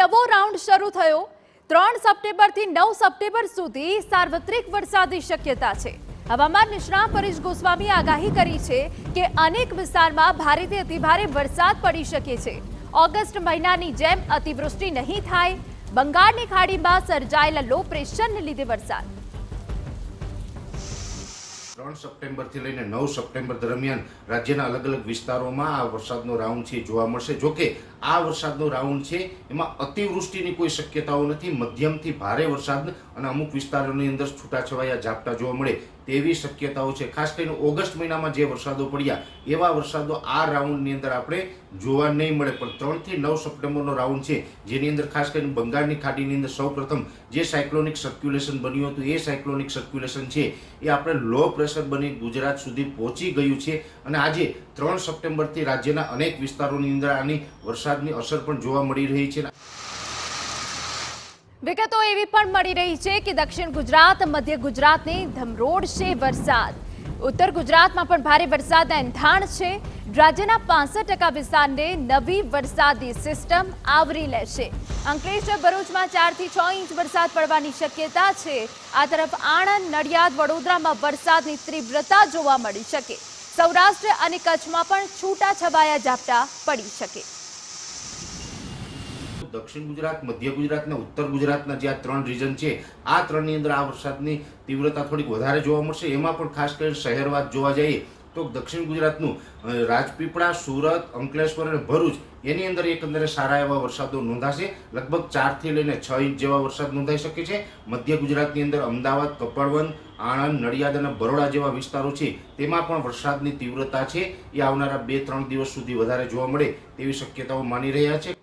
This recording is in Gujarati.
નવો રાઉન્ડ શરૂ થયો। 3 સપ્ટેમ્બરથી 9 સપ્ટેમ્બર સુધી સાર્વત્રિક વરસાદની શક્યતા છે। હવામાન નિષ્ણાત પરેશ ગોસ્વામીએ આગાહી કરી છે કે અનેક વિસ્તારમાં ભારેથી અતિભારે વરસાદ પડી શકે છે। ઓગસ્ટ મહિનાની જેમ અતિવૃષ્ટિ નહીં થાય। બંગાળની ખાડીમાં સર્જાયેલા લો પ્રેશરને લીધે વરસાદ 3 સપ્ટેમ્બરથી લઈને 9 સપ્ટેમ્બર દરમિયાન રાજ્યના અલગ અલગ વિસ્તારોમાં આ વરસાદનો રાઉન્ડ છે જોવા મળશે। જોકે આ વરસાદનો રાઉન્ડ છે એમાં અતિવૃષ્ટિની કોઈ શક્યતાઓ નથી। મધ્યમથી ભારે વરસાદ અને અમુક વિસ્તારોની અંદર છૂટાછવાયા ઝાપટા જોવા મળે તેવી શક્યતાઓ છે। ખાસ કરીને ઓગસ્ટ મહિનામાં જે વરસાદો પડ્યા એવા વરસાદો આ રાઉન્ડની અંદર આપણે જોવા નહીં મળે। પણ 3 થી 9 સપ્ટેમ્બરનો રાઉન્ડ છે જેની અંદર ખાસ કરીને બંગાળની ખાડીની અંદર સૌપ્રથમ જે સાયક્લોનિક સર્ક્યુલેશન બન્યું હતું એ સાયક્લોનિક સર્ક્યુલેશન છે એ આપણે લો પ્રેશર બની ગુજરાત સુધી પહોંચી ગયું છે અને આજે 3 સપ્ટેમ્બરથી રાજ્યના અનેક વિસ્તારોની અંદર આની વરસાદની અસર પણ જોવા મળી રહી છે। વિગતો એવી પણ મળી રહી છે કે દક્ષિણ ગુજરાત મધ્ય ગુજરાતને ધમરોળશે વરસાદ। ઉત્તર ગુજરાતમાં પણ ભારે વરસાદના એંધાણ છે। રાજ્યના 65% વિસ્તારને નવી વરસાદી સિસ્ટમ આવરી લેશે। અંકલેશ્વર ભરૂચમાં 4 થી 6 ઇંચ વરસાદ પડવાની શક્યતા છે। આ તરફ આણંદ નડિયાદ વડોદરામાં વરસાદની તીવ્રતા જોવા મળી શકે। સૌરાષ્ટ્ર અને કચ્છમાં પણ છૂટા છવાયા ઝાપટા પડી શકે। દક્ષિણ ગુજરાત મધ્ય ગુજરાત અને ઉત્તર ગુજરાતના જે આ 3 રીજન છે આ 3ની અંદર આ વરસાદની તીવ્રતા થોડીક વધારે જોવા મળશે। એમાં પણ ખાસ કરીને શહેરવાદ જોવા જઈએ તો દક્ષિણ ગુજરાતનું રાજપીપળા સુરત અંકલેશ્વર અને ભરૂચ એની અંદર એકંદરે સારા એવા વરસાદો નોંધાશે। લગભગ 4 થી લઈને 6 ઇંચ જેવા વરસાદ નોંધાઈ શકે છે। મધ્ય ગુજરાતની અંદર અમદાવાદ કપડવંજ આણંદ નડિયાદ અને બરોડા જેવા વિસ્તારો છે તેમાં પણ વરસાદની તીવ્રતા છે એ આવનારા 2-3 દિવસ સુધી વધારે જોવા મળે તેવી શક્યતાઓ માની રહ્યા છે।